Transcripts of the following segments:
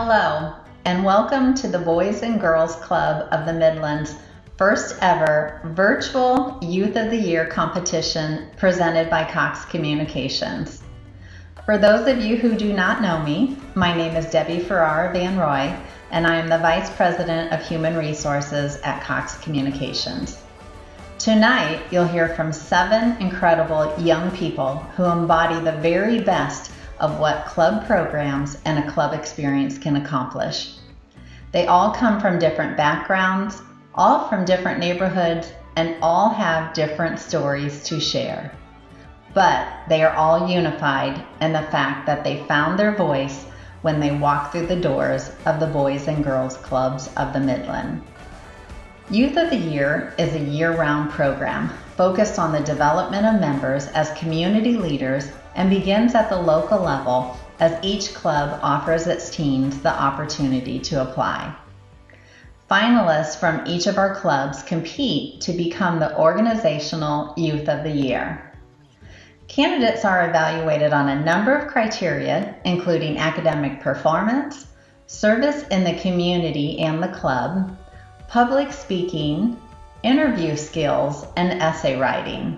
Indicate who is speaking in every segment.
Speaker 1: Hello, and welcome to the Boys and Girls Club of the Midlands' first ever virtual Youth of the Year competition presented by Cox Communications. For those of you who do not know me, my name is Debbie Ferrara Van Roy, and I am the Vice President of Human Resources at Cox Communications. Tonight, you'll hear from 7 incredible young people who embody the very best of what club programs and a club experience can accomplish. They all come from different backgrounds, all from different neighborhoods, and all have different stories to share. But they are all unified in the fact that they found their voice when they walked through the doors of the Boys and Girls Clubs of the Midlands. Youth of the Year is a year-round program focused on the development of members as community leaders and begins at the local level as each club offers its teams the opportunity to apply. Finalists from each of our clubs compete to become the Organizational Youth of the Year. Candidates are evaluated on a number of criteria, including academic performance, service in the community and the club, public speaking, interview skills, and essay writing.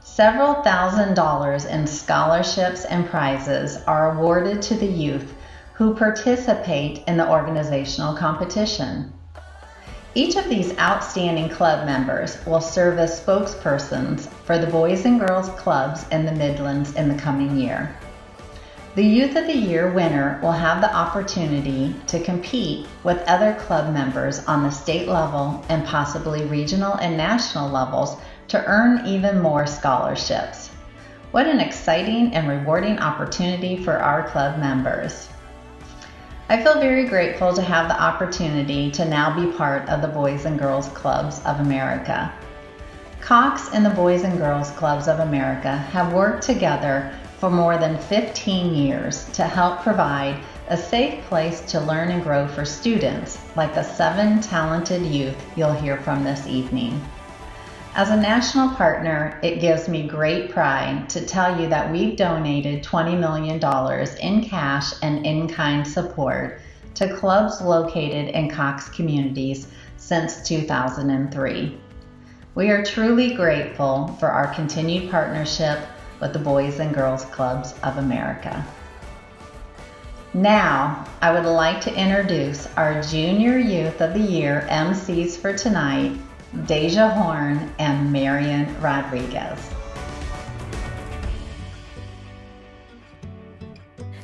Speaker 1: Several $1,000s in scholarships and prizes are awarded to the youth who participate in the organizational competition. Each of these outstanding club members will serve as spokespersons for the Boys and Girls Clubs in the Midlands in the coming year. The Youth of the Year winner will have the opportunity to compete with other club members on the state level and possibly regional and national levels to earn even more scholarships. What an exciting and rewarding opportunity for our club members. I feel very grateful to have the opportunity to now be part of the Boys and Girls Clubs of America. Cox and the Boys and Girls Clubs of America have worked together for more than 15 years to help provide a safe place to learn and grow for students like the 7 talented youth you'll hear from this evening. As a national partner, it gives me great pride to tell you that we've donated $20 million in cash and in-kind support to clubs located in Cox communities since 2003. We are truly grateful for our continued partnership with the Boys and Girls Clubs of America. Now, I would like to introduce our Junior Youth of the Year MCs for tonight, Deja Horn and Marian Rodriguez.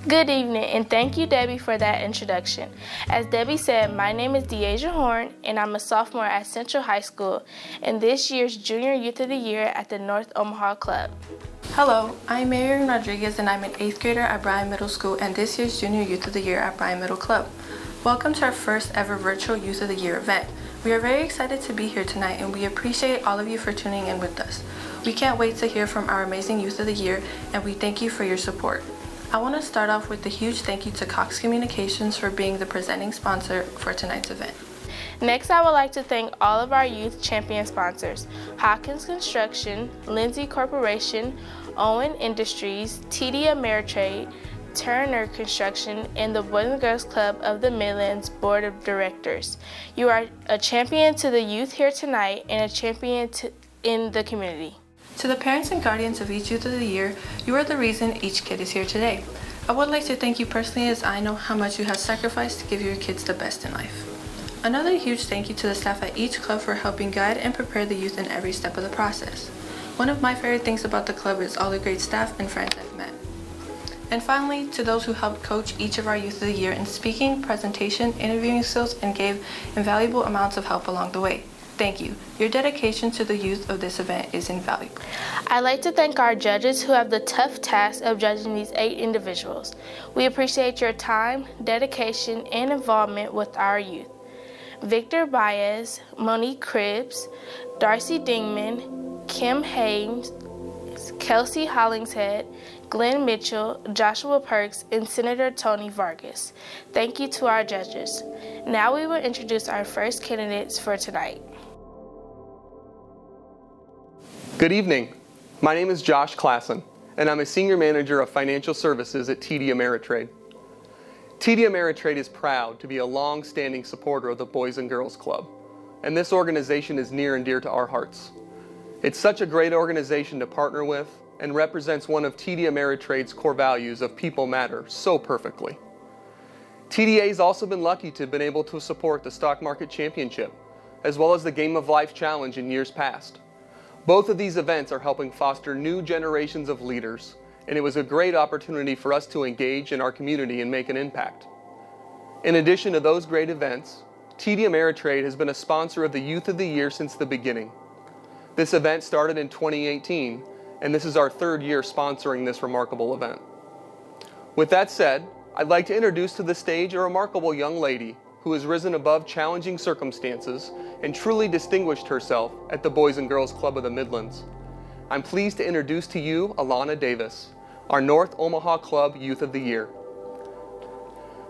Speaker 2: Good evening, and thank you, Debbie, for that introduction. As Debbie said, my name is Deja Horn, and I'm a sophomore at Central High School and this year's Junior Youth of the Year at the North Omaha Club.
Speaker 3: Hello, I'm Marian Rodriguez, and I'm an 8th grader at Bryan Middle School and this year's Junior Youth of the Year at Bryan Middle Club. Welcome to our first ever virtual Youth of the Year event. We are very excited to be here tonight, and we appreciate all of you for tuning in with us. We can't wait to hear from our amazing Youth of the Year, and we thank you for your support. I want to start off with a huge thank you to Cox Communications for being the presenting sponsor for tonight's event.
Speaker 2: Next, I would like to thank all of our youth champion sponsors: Hawkins Construction, Lindsay Corporation, Owen Industries, TD Ameritrade, Turner Construction, and the Boys and Girls Club of the Midlands Board of Directors. You are a champion to the youth here tonight and a champion in the community.
Speaker 3: To the parents and guardians of each Youth of the Year, you are the reason each kid is here today. I would like to thank you personally, as I know how much you have sacrificed to give your kids the best in life. Another huge thank you to the staff at each club for helping guide and prepare the youth in every step of the process. One of my favorite things about the club is all the great staff and friends I've met. And finally, to those who helped coach each of our Youth of the Year in speaking, presentation, interviewing skills, and gave invaluable amounts of help along the way. Thank you. Your dedication to the youth of this event is invaluable.
Speaker 2: I'd like to thank our judges who have the tough task of judging these 8 individuals. We appreciate your time, dedication, and involvement with our youth. Victor Baez, Monique Cribbs, Darcy Dingman, Kim Haynes, Kelsey Hollingshead, Glenn Mitchell, Joshua Perks, and Senator Tony Vargas. Thank you to our judges. Now we will introduce our first candidates for tonight.
Speaker 4: Good evening. My name is Josh Klassen, and I'm a Senior Manager of Financial Services at TD Ameritrade. TD Ameritrade is proud to be a long-standing supporter of the Boys and Girls Club, and this organization is near and dear to our hearts. It's such a great organization to partner with and represents one of TD Ameritrade's core values of people matter so perfectly. TDA's also been lucky to have been able to support the Stock Market Championship, as well as the Game of Life Challenge in years past. Both of these events are helping foster new generations of leaders, and it was a great opportunity for us to engage in our community and make an impact. In addition to those great events, TD Ameritrade has been a sponsor of the Youth of the Year since the beginning. This event started in 2018, and this is our third year sponsoring this remarkable event. With that said, I'd like to introduce to the stage a remarkable young lady who has risen above challenging circumstances and truly distinguished herself at the Boys and Girls Club of the Midlands. I'm pleased to introduce to you Alana Davis, our North Omaha Club Youth of the Year.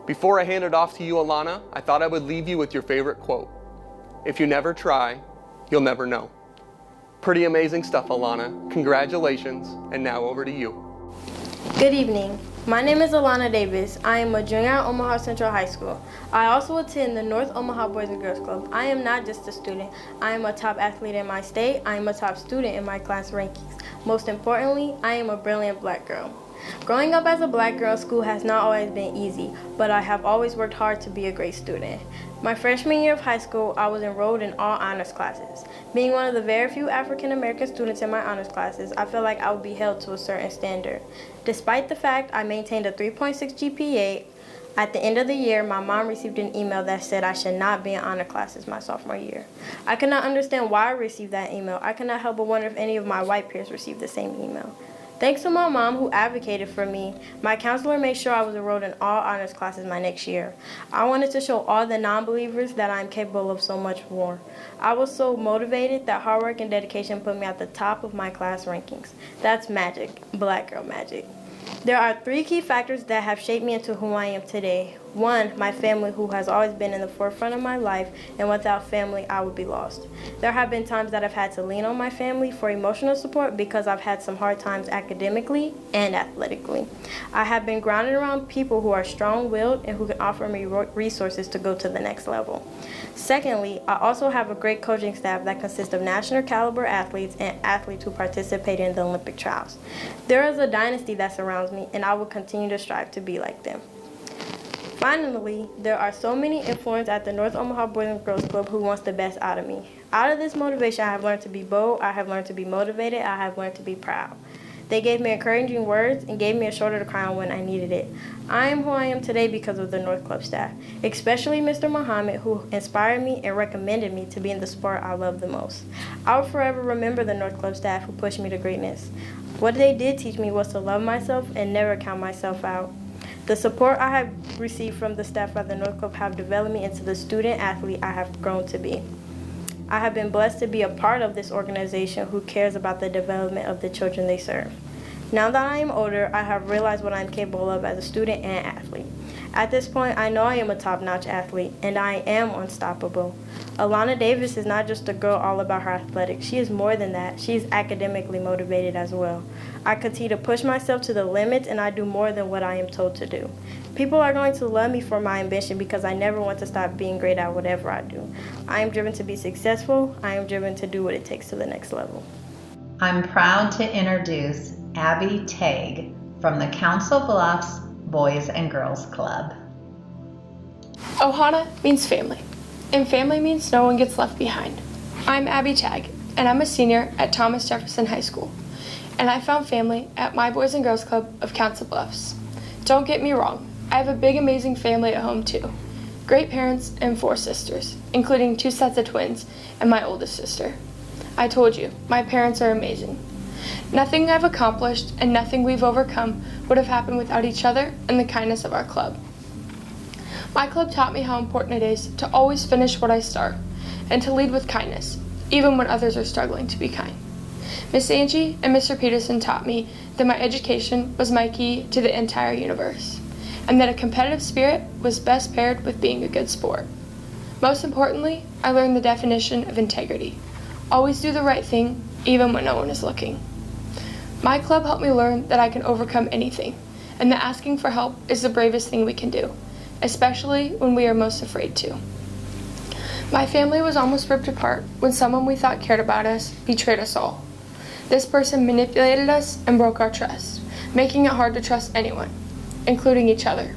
Speaker 4: Before I hand it off to you, Alana, I thought I would leave you with your favorite quote. If you never try, you'll never know. Pretty amazing stuff, Alana. Congratulations, and now over to you.
Speaker 2: Good evening. My name is Alana Davis. I am a junior at Omaha Central High School. I also attend the North Omaha Boys and Girls Club. I am not just a student. I am a top athlete in my state. I am a top student in my class rankings. Most importantly, I am a brilliant black girl. Growing up as a black girl, school has not always been easy, but I have always worked hard to be a great student. My freshman year of high school, I was enrolled in all honors classes. Being one of the very few African American students in my honors classes, I felt like I would be held to a certain standard. Despite the fact I maintained a 3.6 GPA, at the end of the year, my mom received an email that said I should not be in honor classes my sophomore year. I could not understand why I received that email. I could not help but wonder if any of my white peers received the same email. Thanks to my mom, who advocated for me, my counselor made sure I was enrolled in all honors classes my next year. I wanted to show all the non-believers that I am capable of so much more. I was so motivated that hard work and dedication put me at the top of my class rankings. That's magic, black girl magic. There are 3 key factors that have shaped me into who I am today. 1, my family, who has always been in the forefront of my life, and without family, I would be lost. There have been times that I've had to lean on my family for emotional support because I've had some hard times academically and athletically. I have been grounded around people who are strong-willed and who can offer me resources to go to the next level. Secondly, I also have a great coaching staff that consists of national caliber athletes and athletes who participate in the Olympic trials. There is a dynasty that surrounds me, and I will continue to strive to be like them. Finally, there are so many influences at the North Omaha Boys and Girls Club who wants the best out of me. Out of this motivation, I have learned to be bold, I have learned to be motivated, I have learned to be proud. They gave me encouraging words and gave me a shoulder to cry on when I needed it. I am who I am today because of the North Club staff, especially Mr. Muhammad, who inspired me and recommended me to be in the sport I love the most. I will forever remember the North Club staff who pushed me to greatness. What they did teach me was to love myself and never count myself out. The support I have received from the staff at the North Club have developed me into the student athlete I have grown to be. I have been blessed to be a part of this organization who cares about the development of the children they serve. Now that I am older, I have realized what I am capable of as a student and athlete. At this point, I know I am a top-notch athlete, and I am unstoppable. Alana Davis is not just a girl all about her athletics. She is more than that. She is academically motivated as well. I continue to push myself to the limits, and I do more than what I am told to do. People are going to love me for my ambition because I never want to stop being great at whatever I do. I am driven to be successful. I am driven to do what it takes to the next level.
Speaker 1: I'm proud to introduce Abby Tague from the Council Bluffs Boys and Girls Club.
Speaker 5: Ohana means family, and family means no one gets left behind. I'm Abby Tague, and I'm a senior at Thomas Jefferson High School, and I found family at my Boys and Girls Club of Council Bluffs. Don't get me wrong, I have a big amazing family at home too. Great parents and 4 sisters, including 2 sets of twins and my oldest sister. I told you, my parents are amazing. Nothing I've accomplished and nothing we've overcome would have happened without each other and the kindness of our club. My club taught me how important it is to always finish what I start and to lead with kindness, even when others are struggling to be kind. Miss Angie and Mr. Peterson taught me that my education was my key to the entire universe, and that a competitive spirit was best paired with being a good sport. Most importantly, I learned the definition of integrity. Always do the right thing, even when no one is looking. My club helped me learn that I can overcome anything, and that asking for help is the bravest thing we can do. especially when we are most afraid to. My family was almost ripped apart when someone we thought cared about us betrayed us all. This person manipulated us and broke our trust, making it hard to trust anyone, including each other.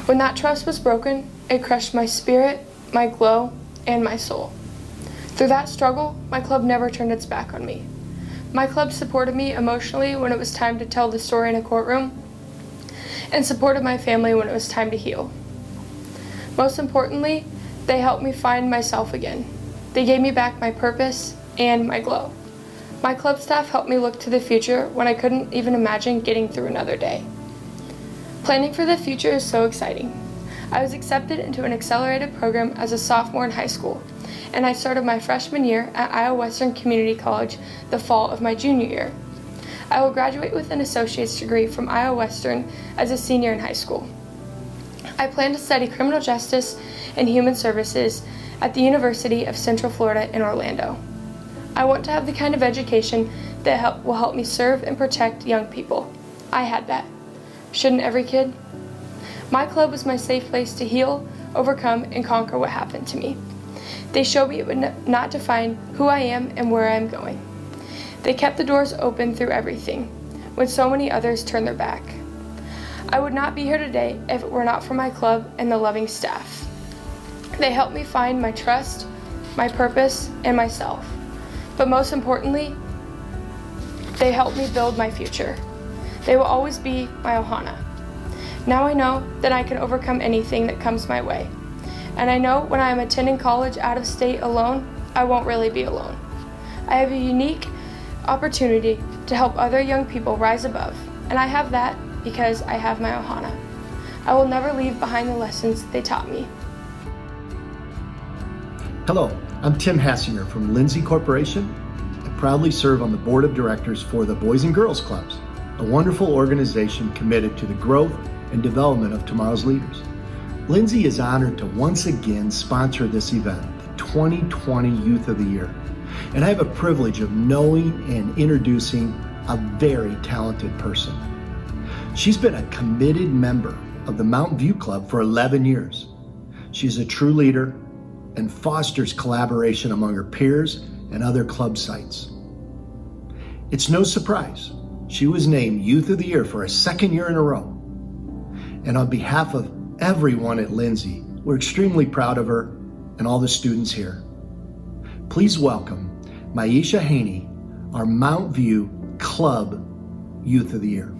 Speaker 5: When that trust was broken, it crushed my spirit, my glow, and my soul. Through that struggle, my club never turned its back on me. My club supported me emotionally when it was time to tell the story in a courtroom, and supported my family when it was time to heal. Most importantly, they helped me find myself again. They gave me back my purpose and my glow. My club staff helped me look to the future when I couldn't even imagine getting through another day. Planning for the future is so exciting. I was accepted into an accelerated program as a sophomore in high school, and I started my freshman year at Iowa Western Community College the fall of my junior year. I will graduate with an associate's degree from Iowa Western as a senior in high school. I plan to study criminal justice and human services at the University of Central Florida in Orlando. I want to have the kind of education that will help me serve and protect young people. I had that. Shouldn't every kid? My club was my safe place to heal, overcome, and conquer what happened to me. They showed me it would not define who I am and where I am going. They kept the doors open through everything, when so many others turned their back. I would not be here today if it were not for my club and the loving staff. They helped me find my trust, my purpose, and myself. But most importantly, they helped me build my future. They will always be my Ohana. Now I know that I can overcome anything that comes my way. And I know when I am attending college out of state alone, I won't really be alone. I have a unique opportunity to help other young people rise above, and I have that because I have my Ohana. I will never leave behind the lessons they taught me.
Speaker 6: Hello, I'm Tim Hassinger from Lindsay Corporation. I proudly serve on the board of directors for the Boys and Girls Clubs, a wonderful organization committed to the growth and development of tomorrow's leaders. Lindsay is honored to once again sponsor this event, the 2020 Youth of the Year. And I have a privilege of knowing and introducing a very talented person. She's been a committed member of the Mountain View Club for 11 years. She's a true leader and fosters collaboration among her peers and other club sites. It's no surprise she was named Youth of the Year for a second year in a row. And on behalf of everyone at Lindsay, we're extremely proud of her and all the students here. Please welcome Maisha Haney, our Mount View Club Youth of the Year.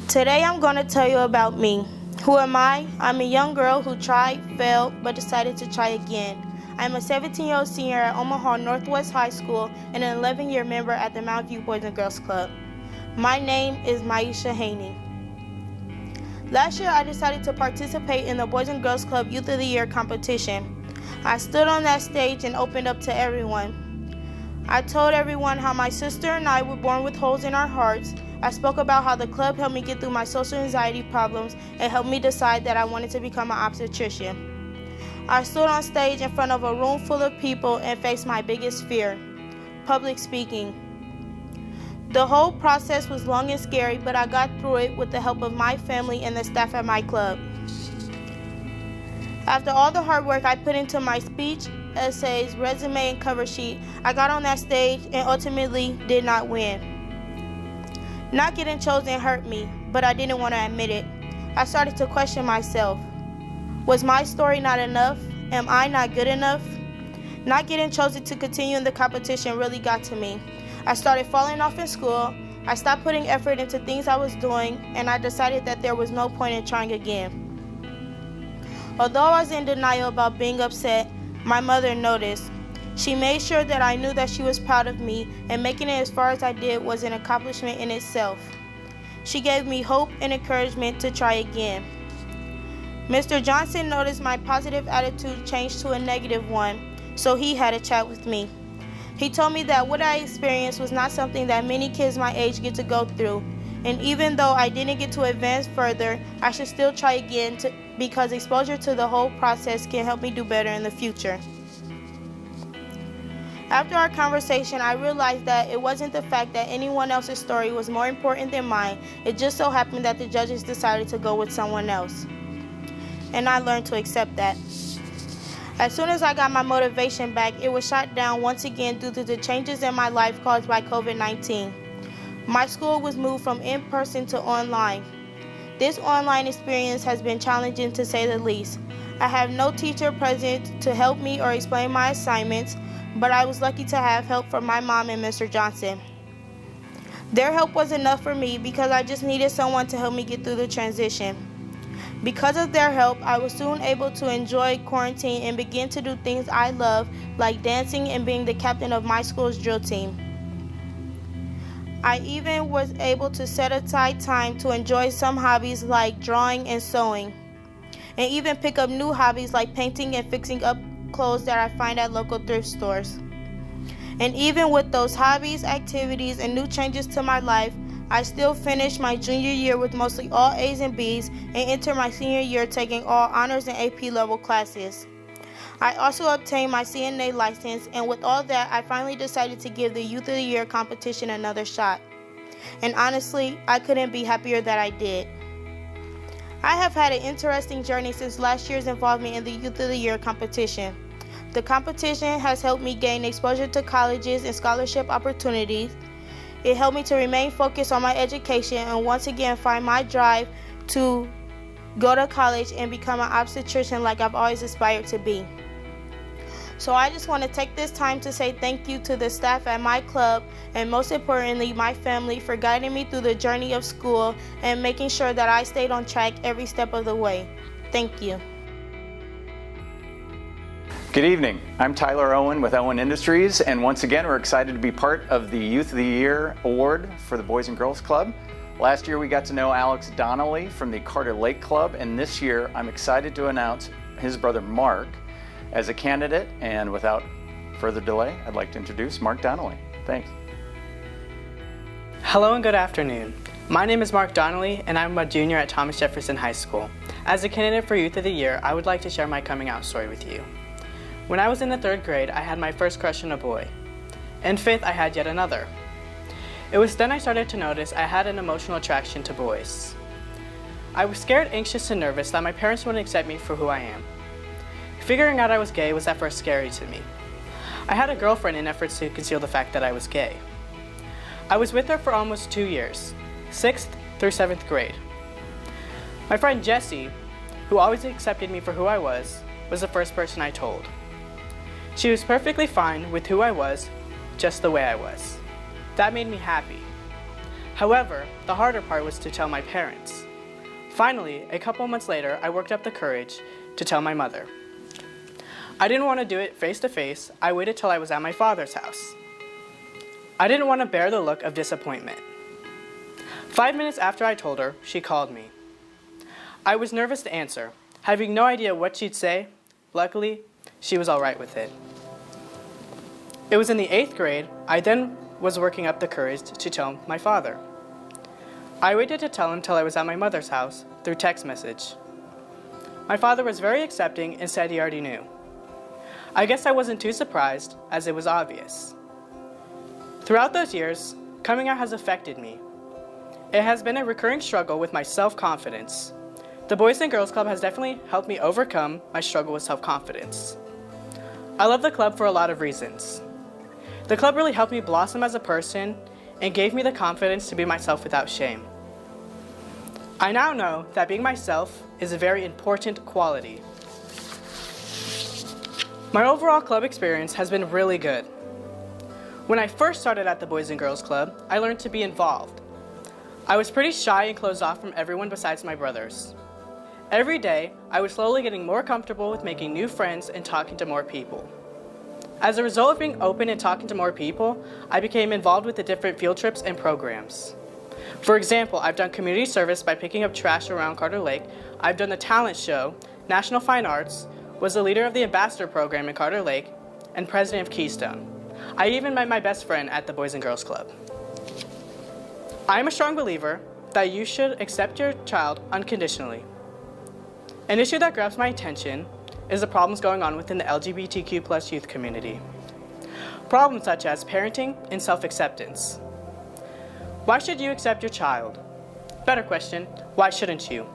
Speaker 7: Today I'm going to tell you about me. Who am I? I'm a young girl who tried, failed, but decided to try again. I'm a 17-year-old senior at Omaha Northwest High School and an 11-year member at the Mount View Boys and Girls Club. My name is Maisha Haney. Last year I decided to participate in the Boys and Girls Club Youth of the Year competition. I stood on that stage and opened up to everyone. I told everyone how my sister and I were born with holes in our hearts. I spoke about how the club helped me get through my social anxiety problems and helped me decide that I wanted to become an obstetrician. I stood on stage in front of a room full of people and faced my biggest fear, public speaking. The whole process was long and scary, but I got through it with the help of my family and the staff at my club. After all the hard work I put into my speech, essays, resume, and cover sheet, I got on that stage and ultimately did not win. Not getting chosen hurt me, but I didn't want to admit it. I started to question myself. Was my story not enough? Am I not good enough? Not getting chosen to continue in the competition really got to me. I started falling off in school. I stopped putting effort into things I was doing, and I decided that there was no point in trying again. Although I was in denial about being upset, my mother noticed. She made sure that I knew that she was proud of me, and making it as far as I did was an accomplishment in itself. She gave me hope and encouragement to try again. Mr. Johnson noticed my positive attitude changed to a negative one, so he had a chat with me. He told me that what I experienced was not something that many kids my age get to go through, and even though I didn't get to advance further, I should still try again because exposure to the whole process can help me do better in the future. After our conversation, I realized that it wasn't the fact that anyone else's story was more important than mine. It just so happened that the judges decided to go with someone else. and I learned to accept that. As soon as I got my motivation back, it was shot down once again due to the changes in my life caused by COVID-19. My school was moved from in-person to online. This online experience has been challenging to say the least. I have no teacher present to help me or explain my assignments, but I was lucky to have help from my mom and Mr. Johnson. Their help was enough for me because I just needed someone to help me get through the transition. Because of their help, I was soon able to enjoy quarantine and begin to do things I love, like dancing and being the captain of my school's drill team. I even was able to set aside time to enjoy some hobbies like drawing and sewing, and even pick up new hobbies like painting and fixing up clothes that I find at local thrift stores. And even with those hobbies, activities, and new changes to my life, I still finished my junior year with mostly all A's and B's and entered my senior year taking all honors and AP level classes. I also obtained my CNA license, and with all that, I finally decided to give the Youth of the Year competition another shot. And honestly, I couldn't be happier that I did. I have had an interesting journey since last year's involvement in the Youth of the Year competition. The competition has helped me gain exposure to colleges and scholarship opportunities. It helped me to remain focused on my education and once again find my drive to go to college and become an obstetrician like I've always aspired to be. So I just want to take this time to say thank you to the staff at my club and most importantly my family for guiding me through the journey of school and making sure that I stayed on track every step of the way. Thank you.
Speaker 8: Good evening. I'm Tyler Owen with Owen Industries, and once again we're excited to be part of the Youth of the Year Award for the Boys and Girls Club. Last year we got to know Alex Donnelly from the Carter Lake Club, and this year I'm excited to announce his brother Mark as a candidate, and without further delay I'd like to introduce Mark Donnelly. Thanks.
Speaker 9: Hello and good afternoon. My name is Mark Donnelly and I'm a junior at Thomas Jefferson High School. As a candidate for Youth of the Year, I would like to share my coming out story with you. When I was in the 3rd grade, I had my first crush on a boy. In 5th, I had yet another. It was then I started to notice I had an emotional attraction to boys. I was scared, anxious, and nervous that my parents wouldn't accept me for who I am. Figuring out I was gay was at first scary to me. I had a girlfriend in efforts to conceal the fact that I was gay. I was with her for almost 2 years, 6th through 7th grade. My friend Jessie, who always accepted me for who I was the first person I told. She was perfectly fine with who I was, just the way I was. That made me happy. However, the harder part was to tell my parents. Finally, a couple months later, I worked up the courage to tell my mother. I didn't want to do it face to face. I waited till I was at my father's house. I didn't want to bear the look of disappointment. 5 minutes after I told her, she called me. I was nervous to answer, having no idea what she'd say. Luckily, she was all right with it. It was in the 8th grade, I then was working up the courage to tell my father. I waited to tell him till I was at my mother's house through text message. My father was very accepting and said he already knew. I guess I wasn't too surprised, as it was obvious. Throughout those years, coming out has affected me. It has been a recurring struggle with my self-confidence. The Boys and Girls Club has definitely helped me overcome my struggle with self-confidence. I love the club for a lot of reasons. The club really helped me blossom as a person and gave me the confidence to be myself without shame. I now know that being myself is a very important quality. My overall club experience has been really good. When I first started at the Boys and Girls Club, I learned to be involved. I was pretty shy and closed off from everyone besides my brothers. Every day, I was slowly getting more comfortable with making new friends and talking to more people. As a result of being open and talking to more people, I became involved with the different field trips and programs. For example, I've done community service by picking up trash around Carter Lake. I've done the talent show, National Fine Arts, was the leader of the ambassador program in Carter Lake, and president of Keystone. I even met my best friend at the Boys and Girls Club. I am a strong believer that you should accept your child unconditionally. An issue that grabs my attention is the problems going on within the LGBTQ+ youth community. Problems such as parenting and self-acceptance. Why should you accept your child? Better question, why shouldn't you?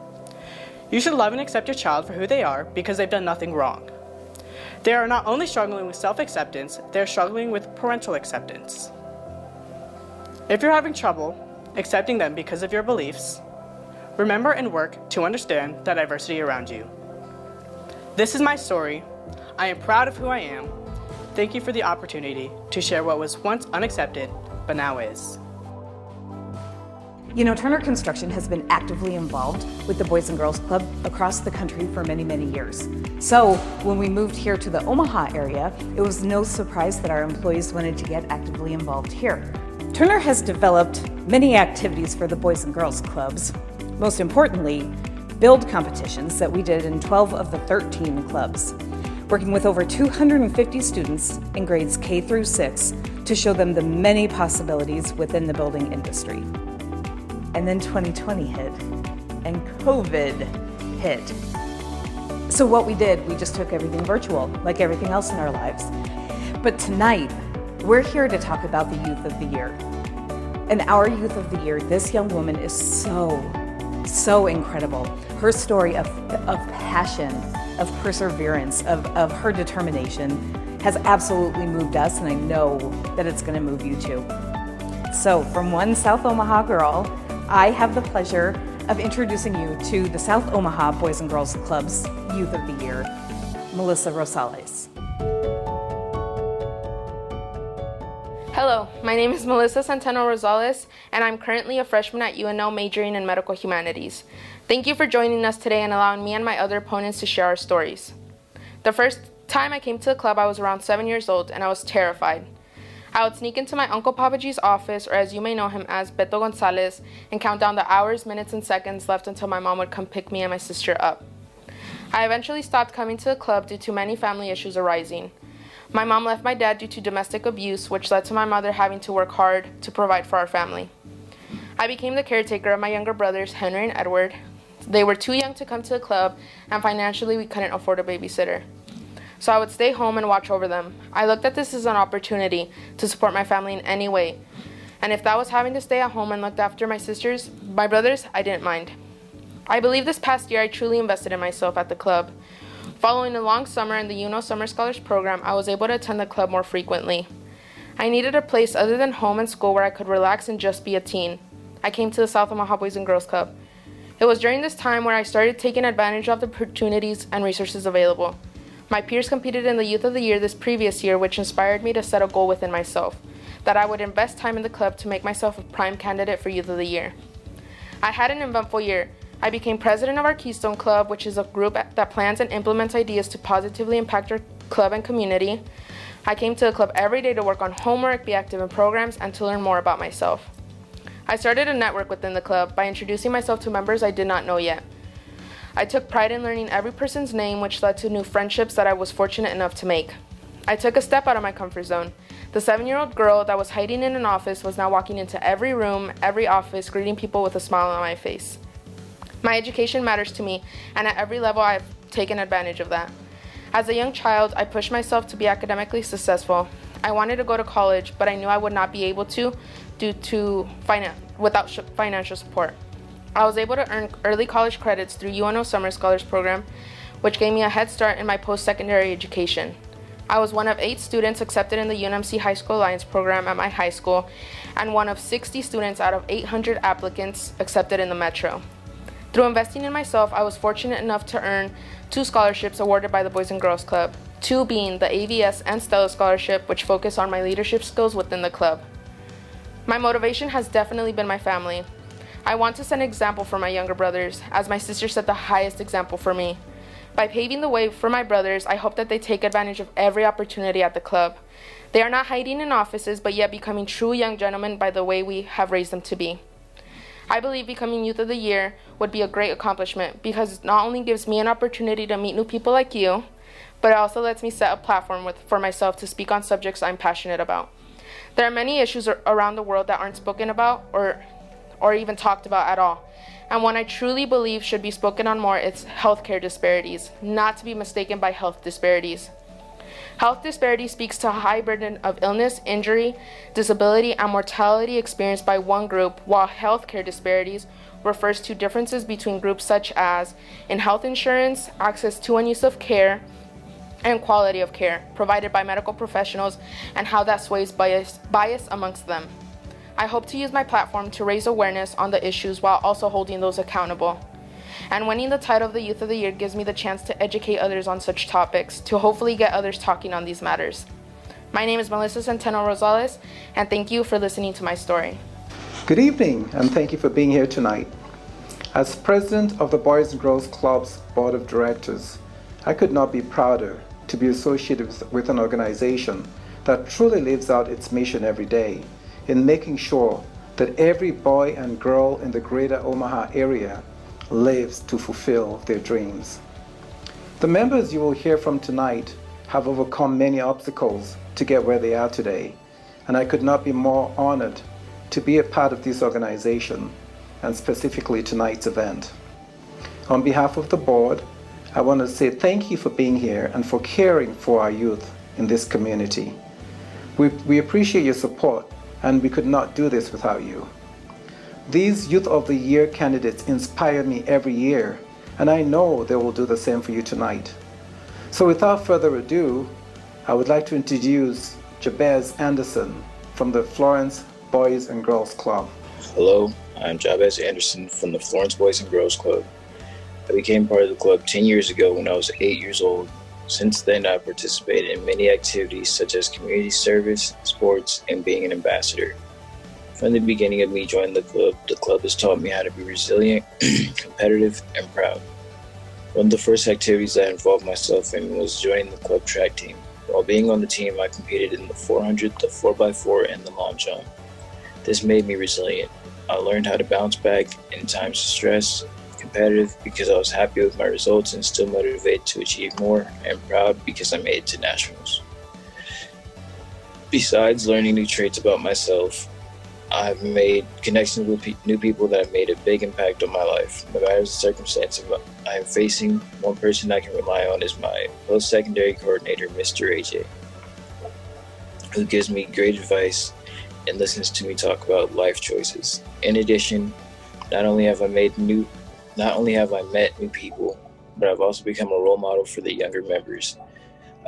Speaker 9: You should love and accept your child for who they are because they've done nothing wrong. They are not only struggling with self-acceptance, they're struggling with parental acceptance. If you're having trouble accepting them because of your beliefs, remember and work to understand the diversity around you. This is my story. I am proud of who I am. Thank you for the opportunity to share what was once unaccepted, but now is.
Speaker 10: You know, Turner Construction has been actively involved with the Boys and Girls Club across the country for many, many years. So when we moved here to the Omaha area, it was no surprise that our employees wanted to get actively involved here. Turner has developed many activities for the Boys and Girls Clubs. Most importantly, build competitions that we did in 12 of the 13 clubs, working with over 250 students in grades K through 6 to show them the many possibilities within the building industry. And then 2020 hit, and COVID hit. So what we did, we just took everything virtual, like everything else in our lives. But tonight, we're here to talk about the Youth of the Year. And our Youth of the Year, this young woman is so incredible. Her story of passion, of perseverance, of her determination has absolutely moved us, and I know that it's going to move you too. So from one South Omaha girl, I have the pleasure of introducing you to the South Omaha Boys and Girls Club's Youth of the Year, Melissa Rosales.
Speaker 2: Hello, my name is Melissa Centeno Rosales, and I'm currently a freshman at UNO majoring in medical humanities. Thank you for joining us today and allowing me and my other opponents to share our stories. The first time I came to the club, I was around 7 years old, and I was terrified. I would sneak into my Uncle Papaji's office, or as you may know him as, Beto Gonzalez, and count down the hours, minutes, and seconds left until my mom would come pick me and my sister up. I eventually stopped coming to the club due to many family issues arising. My mom left my dad due to domestic abuse, which led to my mother having to work hard to provide for our family. I became the caretaker of my younger brothers, Henry and Edward. They were too young to come to the club, and financially we couldn't afford a babysitter. So I would stay home and watch over them. I looked at this as an opportunity to support my family in any way. And if that was having to stay at home and look after my brothers, I didn't mind. I believe this past year I truly invested in myself at the club. Following a long summer in the UNO Summer Scholars Program, I was able to attend the club more frequently. I needed a place other than home and school where I could relax and just be a teen. I came to the South Omaha Boys and Girls Club. It was during this time where I started taking advantage of the opportunities and resources available. My peers competed in the Youth of the Year this previous year, which inspired me to set a goal within myself, that I would invest time in the club to make myself a prime candidate for Youth of the Year. I had an eventful year. I became president of our Keystone Club, which is a group that plans and implements ideas to positively impact our club and community. I came to the club every day to work on homework, be active in programs, and to learn more about myself. I started a network within the club by introducing myself to members I did not know yet. I took pride in learning every person's name, which led to new friendships that I was fortunate enough to make. I took a step out of my comfort zone. The 7-year-old girl that was hiding in an office was now walking into every room, every office, greeting people with a smile on my face. My education matters to me, and at every level I've taken advantage of that. As a young child, I pushed myself to be academically successful. I wanted to go to college, but I knew I would not be able to without financial support. I was able to earn early college credits through UNO Summer Scholars Program, which gave me a head start in my post-secondary education. I was one of 8 students accepted in the UNMC High School Alliance program at my high school, and one of 60 students out of 800 applicants accepted in the Metro. Through investing in myself, I was fortunate enough to earn 2 scholarships awarded by the Boys and Girls Club, 2 being the AVS and Stella Scholarship, which focus on my leadership skills within the club. My motivation has definitely been my family. I want to set an example for my younger brothers, as my sister set the highest example for me. By paving the way for my brothers, I hope that they take advantage of every opportunity at the club. They are not hiding in offices, but yet becoming true young gentlemen by the way we have raised them to be. I believe becoming Youth of the Year would be a great accomplishment because it not only gives me an opportunity to meet new people like you, but it also lets me set a platform for myself to speak on subjects I'm passionate about. There are many issues around the world that aren't spoken about or even talked about at all. And one I truly believe should be spoken on more is healthcare disparities, not to be mistaken by health disparities. Health disparity speaks to a high burden of illness, injury, disability, and mortality experienced by one group, while healthcare disparities, refers to differences between groups such as in health insurance, access to and use of care, and quality of care provided by medical professionals, and how that sways bias amongst them. I hope to use my platform to raise awareness on the issues while also holding those accountable. And winning the title of the Youth of the Year gives me the chance to educate others on such topics, to hopefully get others talking on these matters. My name is Melissa Centeno Rosales, and thank you for listening to my story.
Speaker 11: Good evening, and thank you for being here tonight. As president of the Boys and Girls Club's Board of Directors, I could not be prouder to be associated with an organization that truly lives out its mission every day in making sure that every boy and girl in the greater Omaha area lives to fulfill their dreams. The members you will hear from tonight have overcome many obstacles to get where they are today, and I could not be more honored to be a part of this organization, and specifically tonight's event. On behalf of the board, I want to say thank you for being here and for caring for our youth in this community. We appreciate your support, and we could not do this without you. These Youth of the Year candidates inspire me every year, and I know they will do the same for you tonight. So without further ado, I would like to introduce Jabez Anderson from the Florence Boys and Girls Club.
Speaker 12: Hello, I'm Jabez Anderson from the Florence Boys and Girls Club. I became part of the club 10 years ago when I was 8 years old. Since then, I've participated in many activities such as community service, sports, and being an ambassador. From the beginning of me joining the club has taught me how to be resilient, competitive, and proud. One of the first activities I involved myself in was joining the club track team. While being on the team, I competed in the 400, the 4x4, and the long jump. This made me resilient. I learned how to bounce back in times of stress, competitive because I was happy with my results and still motivated to achieve more, and proud because I made it to nationals. Besides learning new traits about myself, I've made connections with new people that have made a big impact on my life. No matter the circumstance I am facing, one person I can rely on is my post-secondary coordinator, Mr. AJ, who gives me great advice and listens to me talk about life choices. In addition, not only have I met new people, but I've also become a role model for the younger members.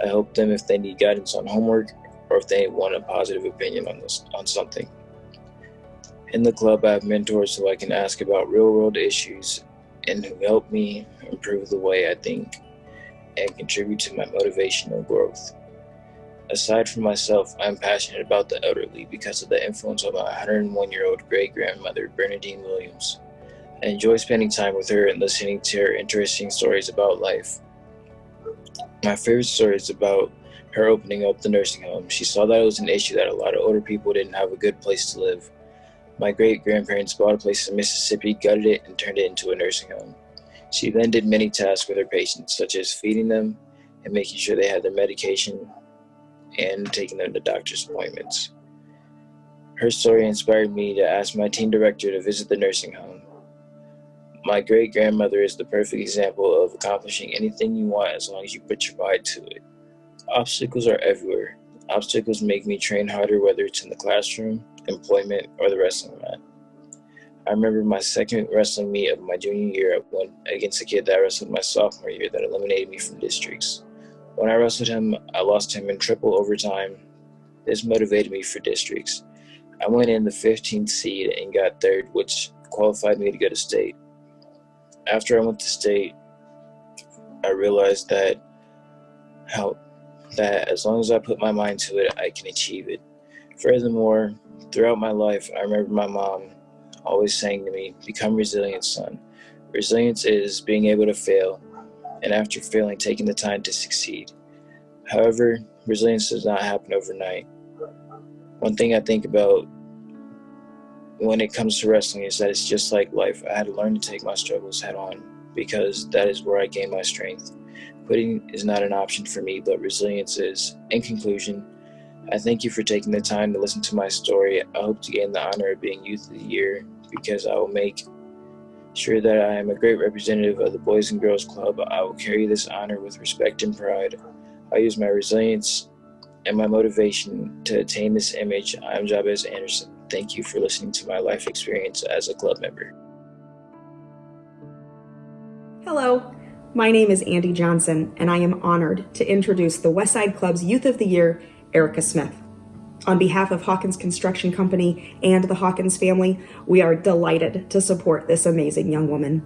Speaker 12: I help them if they need guidance on homework or if they want a positive opinion on something. In the club, I have mentors who I can ask about real-world issues and who help me improve the way I think and contribute to my motivational growth. Aside from myself, I am passionate about the elderly because of the influence of my 101-year-old great-grandmother, Bernadine Williams. I enjoy spending time with her and listening to her interesting stories about life. My favorite story is about her opening up the nursing home. She saw that it was an issue that a lot of older people didn't have a good place to live. My great-grandparents bought a place in Mississippi, gutted it, and turned it into a nursing home. She then did many tasks with her patients, such as feeding them and making sure they had their medication and taking them to doctor's appointments. Her story inspired me to ask my team director to visit the nursing home. My great-grandmother is the perfect example of accomplishing anything you want as long as you put your mind to it. Obstacles are everywhere. Obstacles make me train harder, whether it's in the classroom, employment, or the wrestling mat. I remember my second wrestling meet of my junior year. I went against a kid that I wrestled my sophomore year that eliminated me from districts. When I wrestled him, I lost him in triple overtime. This motivated me for districts. I went in the 15th seed and got third, which qualified me to go to state. After I went to state, I realized that as long as I put my mind to it, I can achieve it. Furthermore, throughout my life, I remember my mom always saying to me, "Become resilient, son." Resilience is being able to fail, and after failing, taking the time to succeed. However, resilience does not happen overnight. One thing I think about when it comes to wrestling is that it's just like life. I had to learn to take my struggles head on because that is where I gain my strength. Quitting is not an option for me, but resilience is. In conclusion, I thank you for taking the time to listen to my story. I hope to gain the honor of being Youth of the Year because I will make sure that I am a great representative of the Boys and Girls Club. I will carry this honor with respect and pride. I use my resilience and my motivation to attain this image. I am Jabez Anderson. Thank you for listening to my life experience as a club member.
Speaker 13: Hello, my name is Andy Johnson, and I am honored to introduce the Westside Club's Youth of the Year, Erica Smith. On behalf of Hawkins Construction Company and the Hawkins family, we are delighted to support this amazing young woman.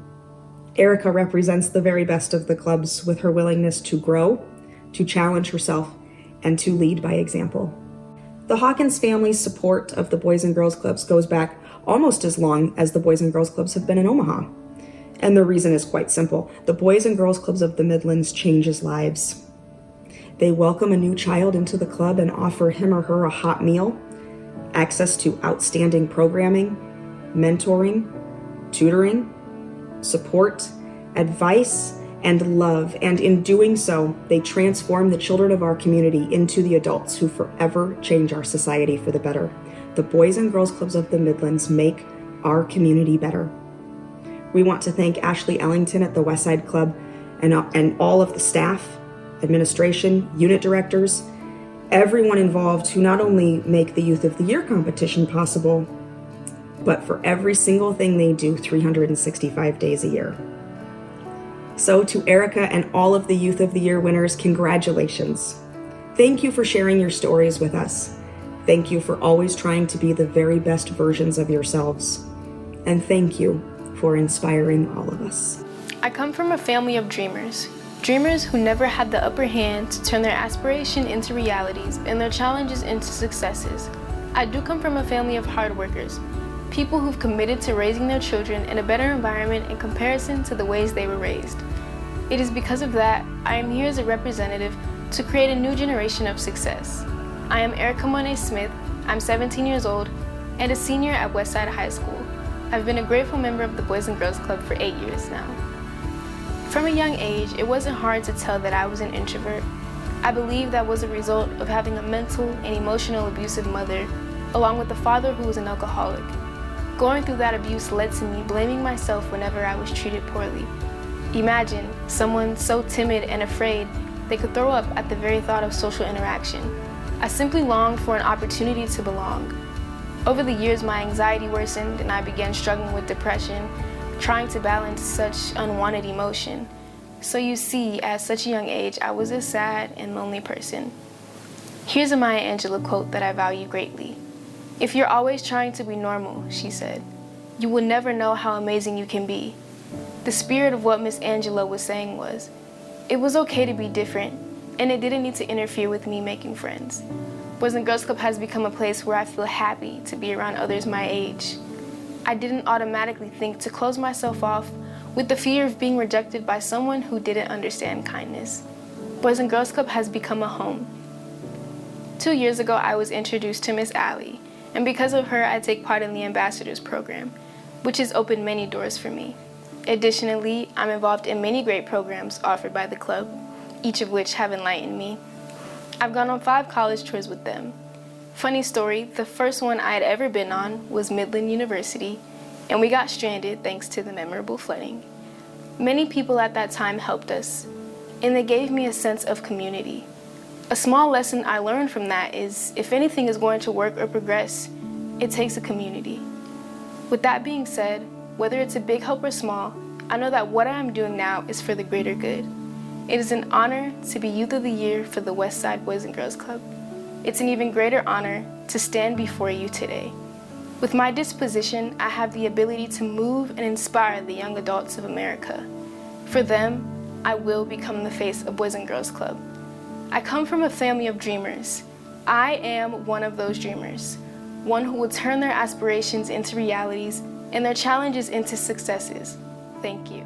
Speaker 13: Erica represents the very best of the clubs with her willingness to grow, to challenge herself, and to lead by example. The Hawkins family's support of the Boys and Girls Clubs goes back almost as long as the Boys and Girls Clubs have been in Omaha. And the reason is quite simple. The Boys and Girls Clubs of the Midlands changes lives. They welcome a new child into the club and offer him or her a hot meal, access to outstanding programming, mentoring, tutoring, support, advice, and love. And in doing so, they transform the children of our community into the adults who forever change our society for the better. The Boys and Girls Clubs of the Midlands make our community better. We want to thank Ashley Ellington at the Westside Club and all of the staff, administration, unit directors, everyone involved who not only make the Youth of the Year competition possible, but for every single thing they do 365 days a year. So to Erica and all of the Youth of the Year winners, congratulations. Thank you for sharing your stories with us. Thank you for always trying to be the very best versions of yourselves. And thank you for inspiring all of us.
Speaker 2: I come from a family of dreamers. Dreamers who never had the upper hand to turn their aspiration into realities and their challenges into successes. I do come from a family of hard workers, people who've committed to raising their children in a better environment in comparison to the ways they were raised. It is because of that I am here as a representative to create a new generation of success. I am Erica Monet Smith, I'm 17 years old, and a senior at Westside High School. I've been a grateful member of the Boys and Girls Club for 8 years now. From a young age, it wasn't hard to tell that I was an introvert. I believe that was a result of having a mental and emotional abusive mother, along with a father who was an alcoholic. Going through that abuse led to me blaming myself whenever I was treated poorly. Imagine someone so timid and afraid they could throw up at the very thought of social interaction. I simply longed for an opportunity to belong. Over the years, my anxiety worsened and I began struggling with depression, trying to balance such unwanted emotion. So you see, at such a young age, I was a sad and lonely person. Here's a Maya Angelou quote that I value greatly. "If you're always trying to be normal," she said, "you will never know how amazing you can be." The spirit of what Miss Angelou was saying was, it was okay to be different, and it didn't need to interfere with me making friends. Boys and Girls Club has become a place where I feel happy to be around others my age. I didn't automatically think to close myself off with the fear of being rejected by someone who didn't understand kindness. Boys and Girls Club has become a home. 2 years ago, I was introduced to Miss Allie, and because of her, I take part in the Ambassadors Program, which has opened many doors for me. Additionally, I'm involved in many great programs offered by the club, each of which have enlightened me. I've gone on 5 college tours with them. Funny story, the first one I had ever been on was Midlands University, and we got stranded thanks to the memorable flooding. Many people at that time helped us, and they gave me a sense of community. A small lesson I learned from that is, if anything is going to work or progress, it takes a community. With that being said, whether it's a big help or small, I know that what I am doing now is for the greater good. It is an honor to be Youth of the Year for the Westside Boys and Girls Club. It's an even greater honor to stand before you today. With my disposition, I have the ability to move and inspire the young adults of America. For them, I will become the face of Boys and Girls Club. I come from a family of dreamers. I am one of those dreamers, one who will turn their aspirations into realities and their challenges into successes. Thank you.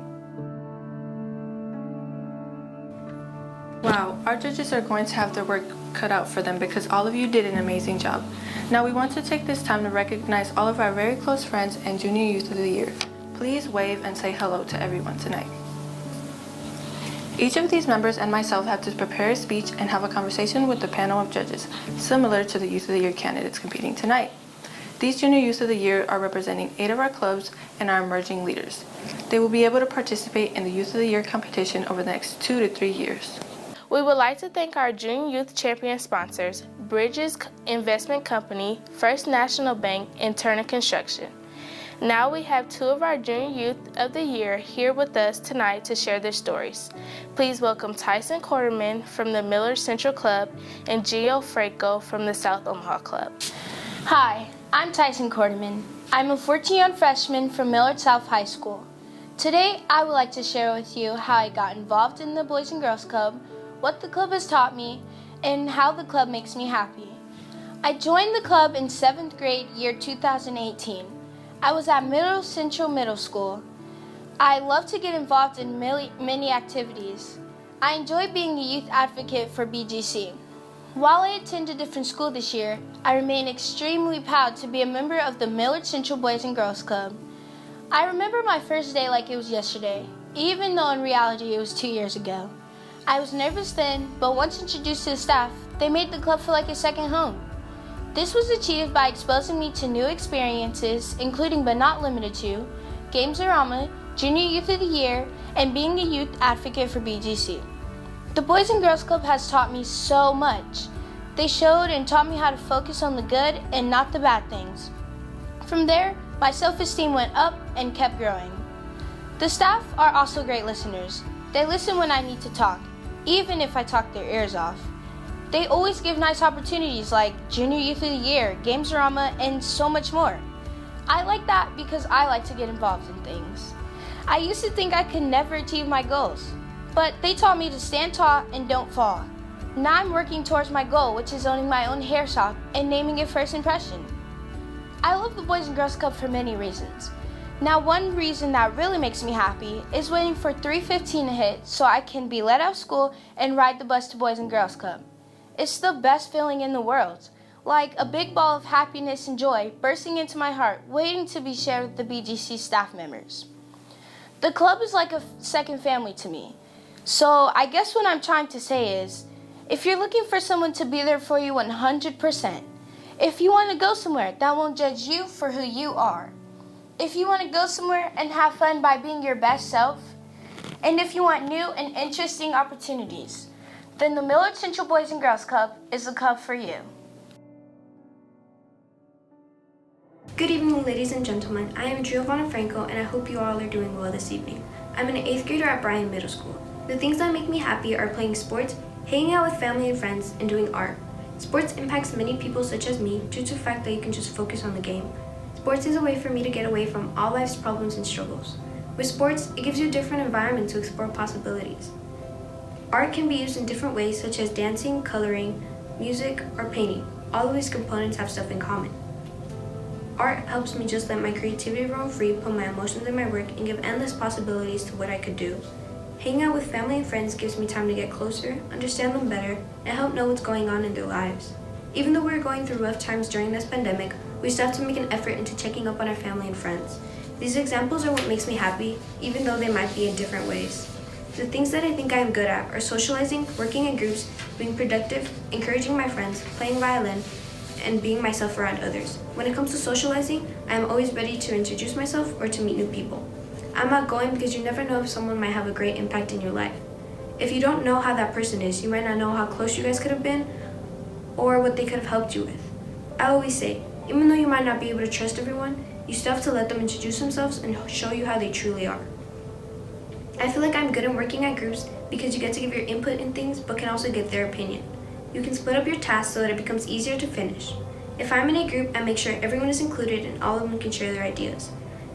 Speaker 3: Wow, our judges are going to have their work cut out for them because all of you did an amazing job. Now we want to take this time to recognize all of our very close friends and Junior Youth of the Year. Please wave and say hello to everyone tonight. Each of these members and myself have to prepare a speech and have a conversation with the panel of judges, similar to the Youth of the Year candidates competing tonight. These Junior Youth of the Year are representing 8 of our clubs and our emerging leaders. They will be able to participate in the Youth of the Year competition over the next 2 to 3 years.
Speaker 2: We would like to thank our Junior Youth Champion sponsors, Bridges Investment Company, First National Bank, and Turner Construction. Now we have two of our Junior Youth of the Year here with us tonight to share their stories. Please welcome Tyson Quarterman from the Miller Central Club and Gio Franco from the South Omaha Club.
Speaker 14: Hi, I'm Tyson Quarterman. I'm a 14-year-old freshman from Millard South High School. Today, I would like to share with you how I got involved in the Boys and Girls Club, what the club has taught me, and how the club makes me happy. I joined the club in 7th grade year 2018. I was at Middle Central Middle School. I love to get involved in many activities. I enjoy being a youth advocate for BGC. While I attend a different school this year, I remain extremely proud to be a member of the Millard Central Boys and Girls Club. I remember my first day like it was yesterday, even though in reality it was 2 years ago. I was nervous then, but once introduced to the staff, they made the club feel like a second home. This was achieved by exposing me to new experiences, including but not limited to Games-a-Rama, Junior Youth of the Year, and being a youth advocate for BGC. The Boys and Girls Club has taught me so much. They showed and taught me how to focus on the good and not the bad things. From there, my self-esteem went up and kept growing. The staff are also great listeners. They listen when I need to talk, even if I talk their ears off. They always give nice opportunities like Junior Youth of the Year, Games-a-Rama, and so much more. I like that because I like to get involved in things. I used to think I could never achieve my goals, but they taught me to stand tall and don't fall. Now I'm working towards my goal, which is owning my own hair shop and naming it First Impression. I love the Boys and Girls Club for many reasons. Now one reason that really makes me happy is waiting for 3:15 to hit so I can be let out of school and ride the bus to Boys and Girls Club. It's the best feeling in the world, like a big ball of happiness and joy bursting into my heart, waiting to be shared with the BGC staff members. The club is like a second family to me. So I guess what I'm trying to say is, if you're looking for someone to be there for you 100%, if you want to go somewhere that won't judge you for who you are, if you want to go somewhere and have fun by being your best self, and if you want new and interesting opportunities, then the Millard Central Boys and Girls Club is the club for you.
Speaker 15: Good evening, ladies and gentlemen. I am Giovanna Franco, and I hope you all are doing well this evening. I'm an 8th grader at Bryan Middle School. The things that make me happy are playing sports, hanging out with family and friends, and doing art. Sports impacts many people such as me due to the fact that you can just focus on the game. Sports is a way for me to get away from all life's problems and struggles. With sports, it gives you a different environment to explore possibilities. Art can be used in different ways such as dancing, coloring, music, or painting. All of these components have stuff in common. Art helps me just let my creativity roam free, put my emotions in my work, and give endless possibilities to what I could do. Hanging out with family and friends gives me time to get closer, understand them better, and help know what's going on in their lives. Even though we're going through rough times during this pandemic, we still have to make an effort into checking up on our family and friends. These examples are what makes me happy, even though they might be in different ways. The things that I think I am good at are socializing, working in groups, being productive, encouraging my friends, playing violin, and being myself around others. When it comes to socializing, I am always ready to introduce myself or to meet new people. I'm outgoing because you never know if someone might have a great impact in your life. If you don't know how that person is, you might not know how close you guys could have been or what they could have helped you with. I always say, even though you might not be able to trust everyone, you still have to let them introduce themselves and show you how they truly are. I feel like I'm good at working at groups because you get to give your input in things but can also get their opinion. You can split up your tasks so that it becomes easier to finish. If I'm in a group, I make sure everyone is included and all of them can share their ideas.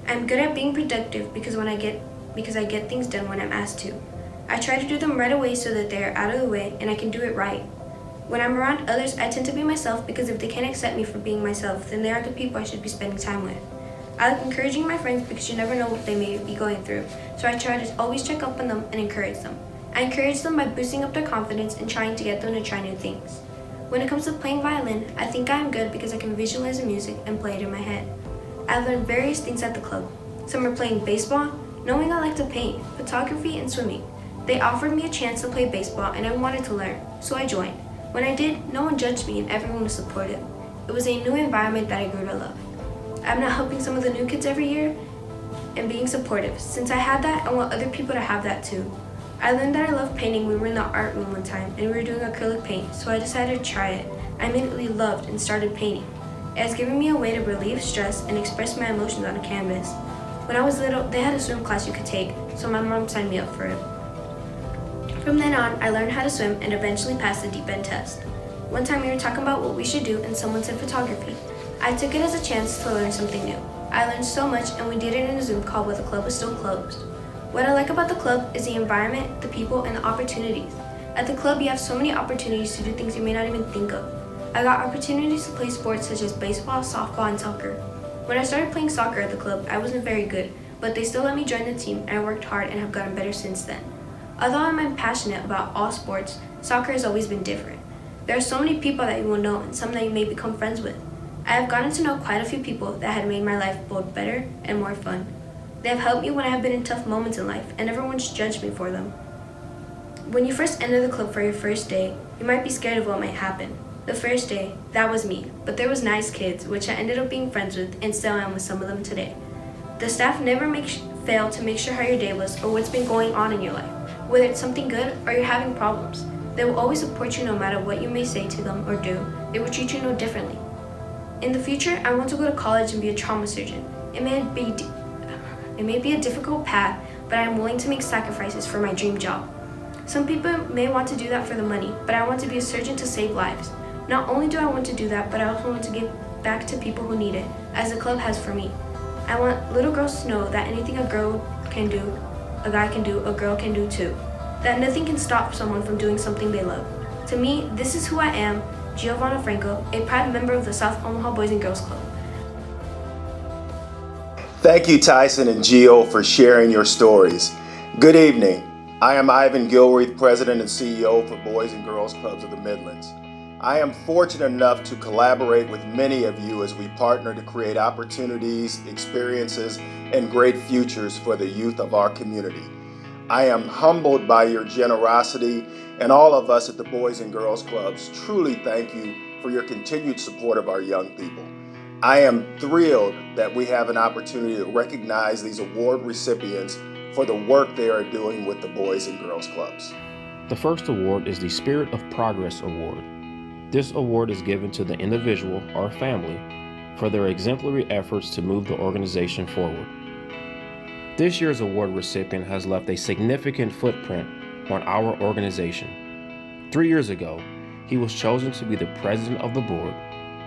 Speaker 15: I'm good at being productive because I get things done when I'm asked to. I try to do them right away so that they are out of the way and I can do it right. When I'm around others, I tend to be myself because if they can't accept me for being myself, then they aren't the people I should be spending time with. I like encouraging my friends because you never know what they may be going through, so I try to always check up on them and encourage them. I encourage them by boosting up their confidence and trying to get them to try new things. When it comes to playing violin, I think I am good because I can visualize the music and play it in my head. I've learned various things at the club. Some are playing baseball, knowing I like to paint, photography, and swimming. They offered me a chance to play baseball and I wanted to learn, so I joined. When I did, no one judged me and everyone was supportive. It was a new environment that I grew to love. I'm now helping some of the new kids every year and being supportive. Since I had that, I want other people to have that too. I learned that I love painting. We were in the art room one time and we were doing acrylic paint, so I decided to try it. I immediately loved and started painting. It has given me a way to relieve stress and express my emotions on a canvas. When I was little, they had a swim class you could take, so my mom signed me up for it. From then on, I learned how to swim and eventually passed the deep end test. One time we were talking about what we should do and someone said photography. I took it as a chance to learn something new. I learned so much and we did it in a Zoom call while the club was still closed. What I like about the club is the environment, the people, and the opportunities. At the club, you have so many opportunities to do things you may not even think of. I got opportunities to play sports such as baseball, softball, and soccer. When I started playing soccer at the club, I wasn't very good, but they still let me join the team and I worked hard and have gotten better since then. Although I'm passionate about all sports, soccer has always been different. There are so many people that you will know and some that you may become friends with. I have gotten to know quite a few people that have made my life both better and more fun. They have helped me when I have been in tough moments in life and never once judged me for them. When you first enter the club for your first day, you might be scared of what might happen. The first day, that was me, but there was nice kids, which I ended up being friends with and still am with some of them today. The staff never fail to make sure how your day was or what's been going on in your life, whether it's something good or you're having problems. They will always support you no matter what you may say to them or do. They will treat you no differently. In the future, I want to go to college and be a trauma surgeon. It may be a difficult path, but I am willing to make sacrifices for my dream job. Some people may want to do that for the money, but I want to be a surgeon to save lives. Not only do I want to do that, but I also want to give back to people who need it, as the club has for me. I want little girls to know that anything a girl can do, a guy can do, a girl can do too. That nothing can stop someone from doing something they love. To me, this is who I am, Giovanna Franco, a proud member of the South Omaha Boys and Girls Club.
Speaker 16: Thank you, Tyson and Gio, for sharing your stories. Good evening. I am Ivan Gilreath, President and CEO for Boys and Girls Clubs of the Midlands. I am fortunate enough to collaborate with many of you as we partner to create opportunities, experiences, and great futures for the youth of our community. I am humbled by your generosity, and all of us at the Boys and Girls Clubs truly thank you for your continued support of our young people. I am thrilled that we have an opportunity to recognize these award recipients for the work they are doing with the Boys and Girls Clubs.
Speaker 17: The first award is the Spirit of Progress Award. This award is given to the individual or family for their exemplary efforts to move the organization forward. This year's award recipient has left a significant footprint on our organization. 3 years ago, he was chosen to be the president of the board,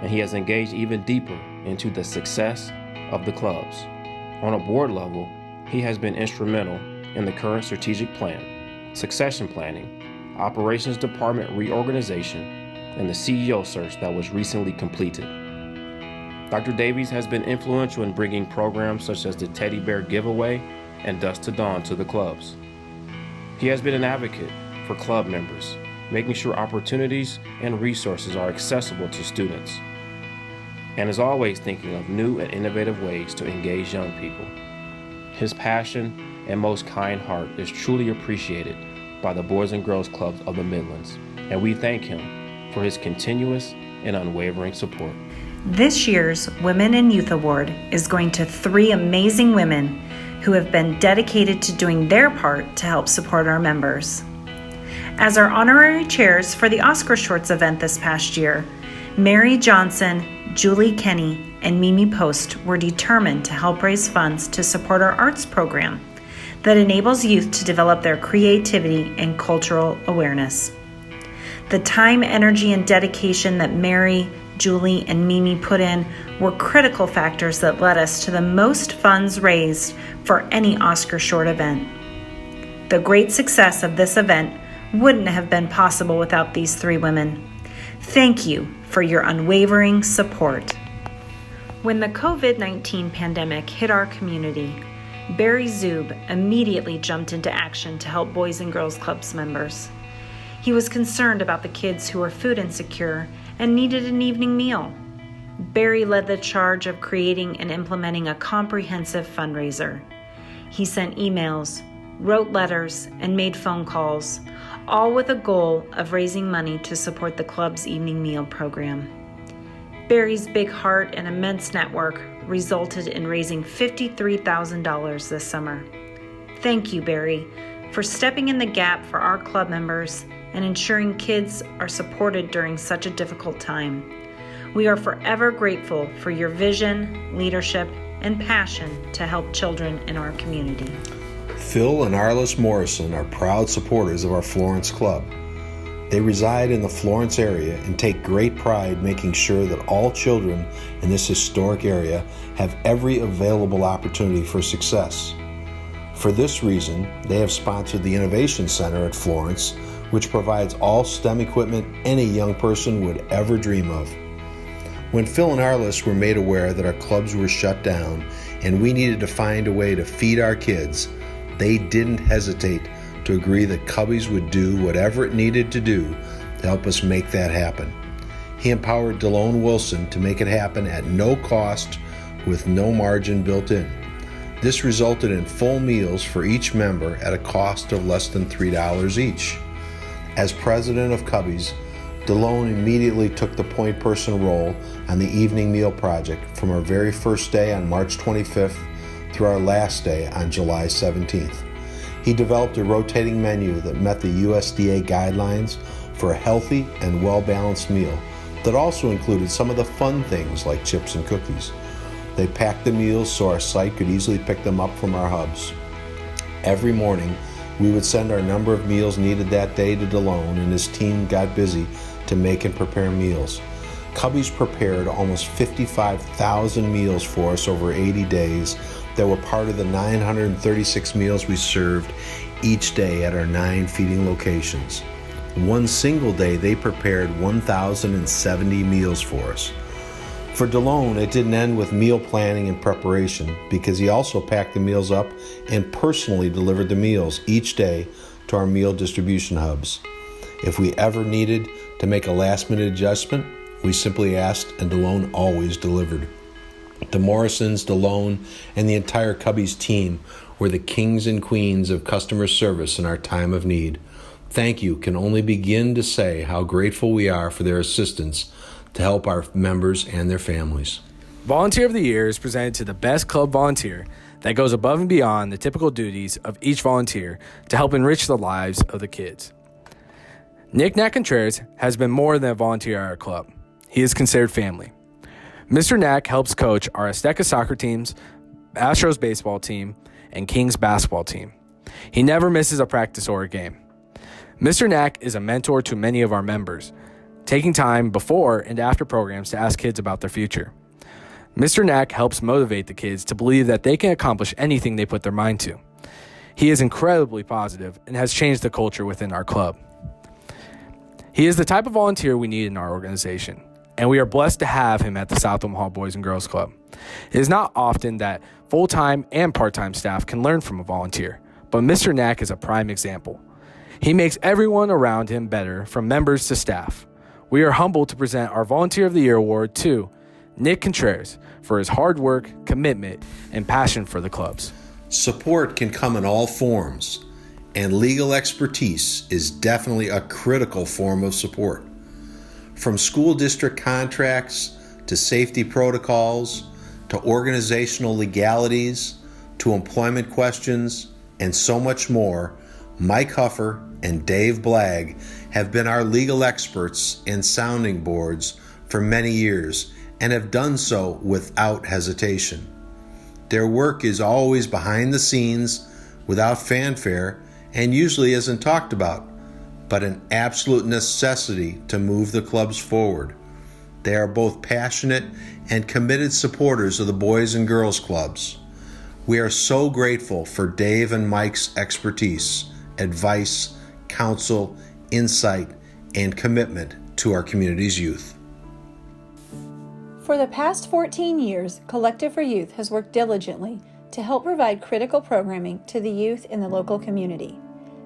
Speaker 17: and he has engaged even deeper into the success of the clubs. On a board level, he has been instrumental in the current strategic plan, succession planning, operations department reorganization, and the CEO search that was recently completed. Dr. Davies has been influential in bringing programs such as the Teddy Bear Giveaway and Dusk to Dawn to the clubs. He has been an advocate for club members, making sure opportunities and resources are accessible to students, and is always thinking of new and innovative ways to engage young people. His passion and most kind heart is truly appreciated by the Boys and Girls Clubs of the Midlands, and we thank him for his continuous and unwavering support.
Speaker 10: This year's Women in Youth Award is going to 3 amazing women who have been dedicated to doing their part to help support our members. As our honorary chairs for the Oscar Shorts event this past year, Mary Johnson, Julie Kenny, and Mimi Post were determined to help raise funds to support our arts program that enables youth to develop their creativity and cultural awareness. The time, energy, and dedication that Mary, Julie, and Mimi put in were critical factors that led us to the most funds raised for any Oscar Short event. The great success of this event wouldn't have been possible without these 3 women. Thank you for your unwavering support. When the COVID-19 pandemic hit our community, Barry Zub immediately jumped into action to help Boys and Girls Clubs members. He was concerned about the kids who were food insecure and needed an evening meal. Barry led the charge of creating and implementing a comprehensive fundraiser. He sent emails, wrote letters, and made phone calls, all with a goal of raising money to support the club's evening meal program. Barry's big heart and immense network resulted in raising $53,000 this summer. Thank you, Barry, for stepping in the gap for our club members and ensuring kids are supported during such a difficult time.
Speaker 18: We are forever grateful for your vision, leadership, and passion to help children in our community.
Speaker 19: Phil and Arliss Morrison are proud supporters of our Florence Club. They reside in the Florence area and take great pride making sure that all children in this historic area have every available opportunity for success. For this reason, they have sponsored the Innovation Center at Florence, which provides all STEM equipment any young person would ever dream of. When Phil and Arliss were made aware that our clubs were shut down and we needed to find a way to feed our kids, they didn't hesitate to agree that Cubbies would do whatever it needed to do to help us make that happen. He empowered Delone Wilson to make it happen at no cost with no margin built in. This resulted in full meals for each member at a cost of less than $3 each. As president of Cubbies, Delone immediately took the point person role on the evening meal project from our very first day on March 25th through our last day on July 17th. He developed a rotating menu that met the USDA guidelines for a healthy and well-balanced meal that also included some of the fun things like chips and cookies. They packed the meals so our site could easily pick them up from our hubs. Every morning, we would send our number of meals needed that day to Delone, and his team got busy to make and prepare meals. Cubbies prepared almost 55,000 meals for us over 80 days that were part of the 936 meals we served each day at our 9 feeding locations. One single day, they prepared 1,070 meals for us. For Delone, it didn't end with meal planning and preparation because he also packed the meals up and personally delivered the meals each day to our meal distribution hubs. If we ever needed to make a last-minute adjustment, we simply asked and Delone always delivered. The Morrisons, Delone, and the entire Cubbies team were the kings and queens of customer service in our time of need. Thank you can only begin to say how grateful we are for their assistance to help our members and their families.
Speaker 20: Volunteer of the Year is presented to the best club volunteer that goes above and beyond the typical duties of each volunteer to help enrich the lives of the kids. Nick Nat Contreras has been more than a volunteer at our club. He is considered family. Mr. Knack helps coach our Azteca soccer teams, Astros baseball team, and Kings basketball team. He never misses a practice or a game. Mr. Knack is a mentor to many of our members, taking time before and after programs to ask kids about their future. Mr. Knack helps motivate the kids to believe that they can accomplish anything they put their mind to. He is incredibly positive and has changed the culture within our club. He is the type of volunteer we need in our organization, and we are blessed to have him at the South Omaha Boys and Girls Club. It is not often that full-time and part-time staff can learn from a volunteer, but Mr. Knack is a prime example. He makes everyone around him better, from members to staff. We are humbled to present our Volunteer of the Year award to Nick Contreras for his hard work, commitment, and passion for the clubs.
Speaker 19: Support can come in all forms, and legal expertise is definitely a critical form of support. From school district contracts to safety protocols to organizational legalities to employment questions and so much more, Mike Huffer and Dave Blagg have been our legal experts and sounding boards for many years and have done so without hesitation. Their work is always behind the scenes, without fanfare, and usually isn't talked about, but an absolute necessity to move the clubs forward. They are both passionate and committed supporters of the Boys and Girls Clubs. We are so grateful for Dave and Mike's expertise, advice, counsel, insight, and commitment to our community's youth.
Speaker 21: For the past 14 years, Collective for Youth has worked diligently to help provide critical programming to the youth in the local community.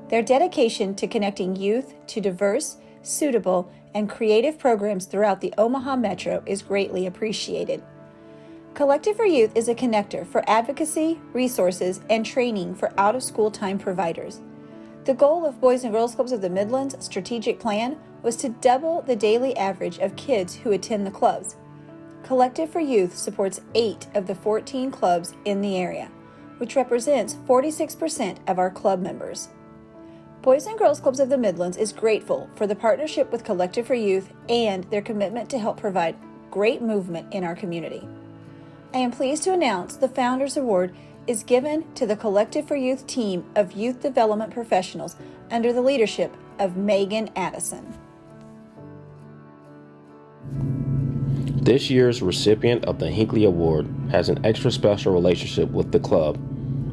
Speaker 21: Their dedication to connecting youth to diverse, suitable, and creative programs throughout the Omaha Metro is greatly appreciated. Collective for Youth is a connector for advocacy, resources, and training for out-of-school time providers. The goal of Boys and Girls Clubs of the Midlands' strategic plan was to double the daily average of kids who attend the clubs. Collective for Youth supports 8 of the 14 clubs in the area, which represents 46% of our club members. Boys and Girls Clubs of the Midlands is grateful for the partnership with Collective for Youth and their commitment to help provide great movement in our community. I am pleased to announce the Founders Award is given to the Collective for Youth team of youth development professionals under the leadership of Megan Addison.
Speaker 17: This year's recipient of the Hinckley Award has an extra special relationship with the club,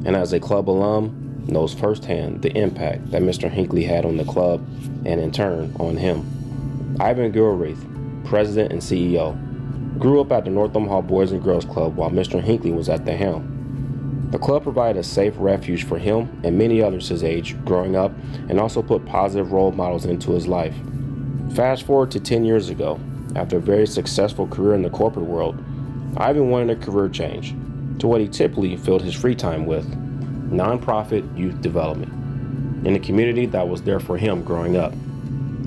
Speaker 17: and as a club alum, knows firsthand the impact that Mr. Hinckley had on the club and in turn on him. Ivan Gilreath, President and CEO, grew up at the North Omaha Boys and Girls Club while Mr. Hinckley was at the helm. The club provided a safe refuge for him and many others his age growing up and also put positive role models into his life. Fast forward to 10 years ago, after a very successful career in the corporate world, Ivan wanted a career change to what he typically filled his free time with, nonprofit youth development, in a community that was there for him growing up.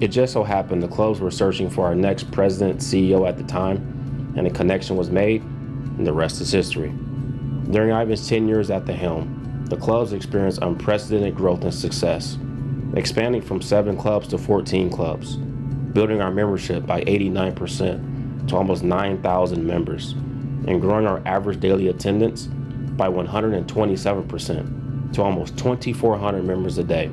Speaker 17: It just so happened the clubs were searching for our next president, CEO at the time, and a connection was made, and the rest is history. During Ivan's 10 years at the helm, the clubs experienced unprecedented growth and success, expanding from 7 clubs to 14 clubs, building our membership by 89% to almost 9,000 members, and growing our average daily attendance by 127% to almost 2,400 members a day.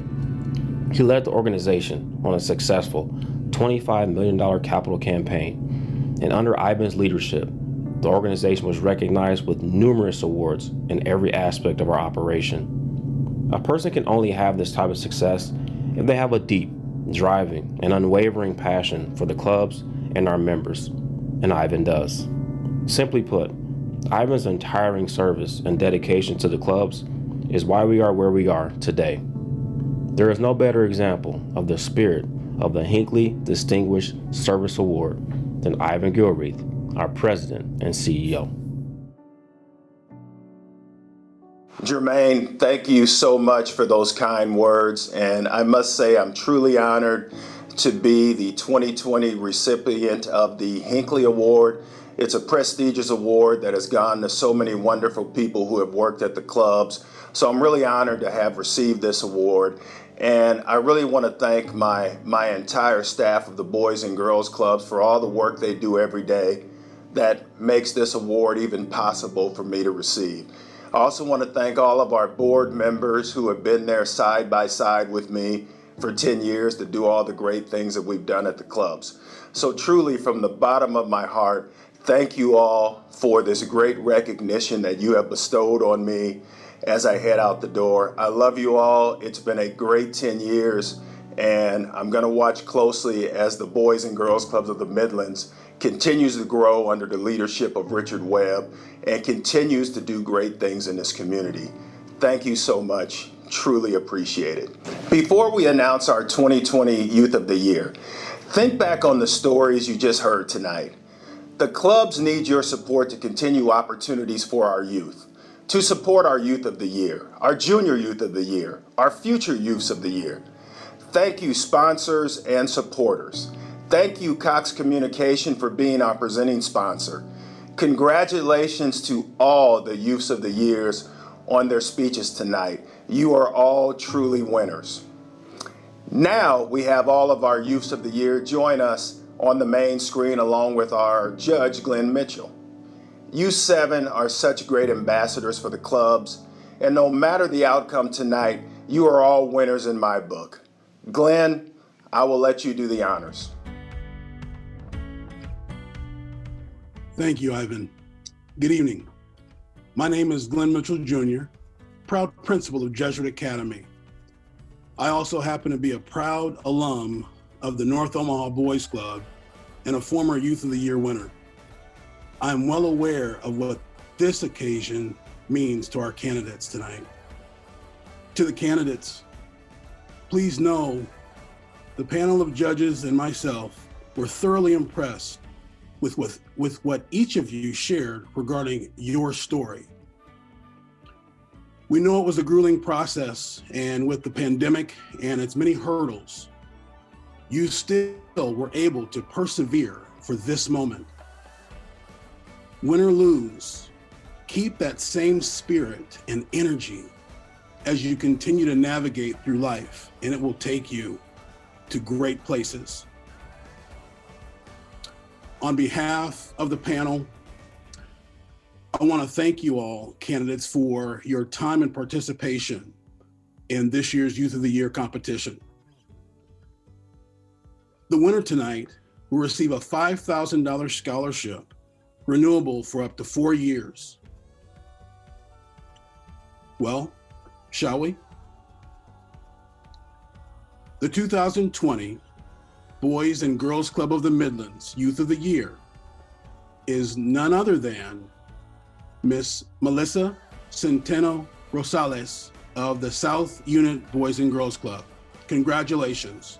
Speaker 17: He led the organization on a successful $25 million capital campaign, and under Ivan's leadership, the organization was recognized with numerous awards in every aspect of our operation. A person can only have this type of success if they have a deep, driving, and unwavering passion for the clubs and our members, and Ivan does. Simply put, Ivan's untiring service and dedication to the clubs is why we are where we are today. There is no better example of the spirit of the Hinckley Distinguished Service Award than Ivan Gilreath, our President and CEO.
Speaker 16: Jermaine, thank you so much for those kind words. And I must say I'm truly honored to be the 2020 recipient of the Hinckley Award. It's a prestigious award that has gone to so many wonderful people who have worked at the clubs. So I'm really honored to have received this award. And I really want to thank my entire staff of the Boys and Girls Clubs for all the work they do every day that makes this award even possible for me to receive. I also want to thank all of our board members who have been there side by side with me for 10 years to do all the great things that we've done at the clubs. So truly, from the bottom of my heart, thank you all for this great recognition that you have bestowed on me as I head out the door. I love you all. It's been a great 10 years, and I'm going to watch closely as the Boys and Girls Clubs of the Midlands continues to grow under the leadership of Richard Webb and continues to do great things in this community. Thank you so much. Truly appreciate it. Before we announce our 2020 Youth of the Year, think back on the stories you just heard tonight. The clubs need your support to continue opportunities for our youth, to support our Youth of the Year, our Junior Youth of the Year, our future Youths of the Year. Thank you, sponsors and supporters. Thank you, Cox Communications, for being our presenting sponsor. Congratulations to all the Youths of the Years on their speeches tonight. You are all truly winners. Now we have all of our Youths of the Year join us on the main screen along with our judge, Glenn Mitchell. You 7 are such great ambassadors for the clubs, and no matter the outcome tonight, you are all winners in my book. Glenn, I will let you do the honors.
Speaker 4: Thank you, Ivan. Good evening. My name is Glenn Mitchell Jr., proud principal of Jesuit Academy. I also happen to be a proud alum of the North Omaha Boys Club and a former Youth of the Year winner. I am well aware of what this occasion means to our candidates tonight. To the candidates, please know the panel of judges and myself were thoroughly impressed with what each of you shared regarding your story. We know it was a grueling process, and with the pandemic and its many hurdles, you still were able to persevere for this moment. Win or lose, keep that same spirit and energy as you continue to navigate through life, and it will take you to great places. On behalf of the panel, I want to thank you all, candidates, for your time and participation in this year's Youth of the Year competition. The winner tonight will receive a $5,000 scholarship, renewable for up to 4 years. Well, shall we? The 2020 Boys and Girls Club of the Midlands Youth of the Year is none other than Miss Melissa Centeno Rosales of the South Unit Boys and Girls Club. Congratulations.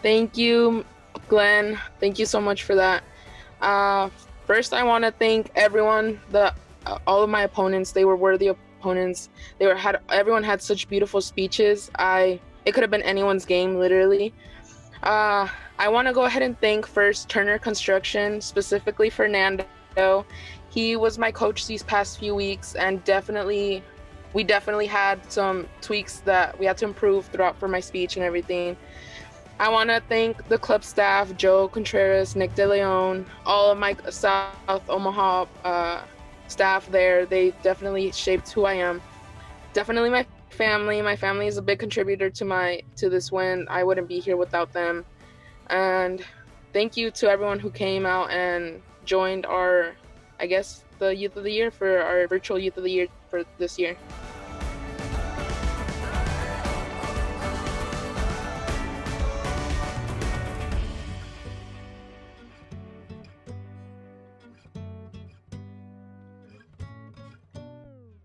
Speaker 1: Thank you, Glenn. Thank you so much for that. First, I want to thank everyone, all of my opponents. They were worthy opponents. Everyone had such beautiful speeches. It could have been anyone's game, literally. I want to go ahead and thank first Turner Construction, specifically Fernando. He was my coach these past few weeks, and we definitely had some tweaks that we had to improve throughout for my speech and everything. I want to thank the club staff, Joe Contreras, Nick De Leon, all of my South Omaha staff there. They definitely shaped who I am. Definitely my family. My family is a big contributor to this win. I wouldn't be here without them. And thank you to everyone who came out and joined the Youth of the Year, for our virtual Youth of the Year for this year.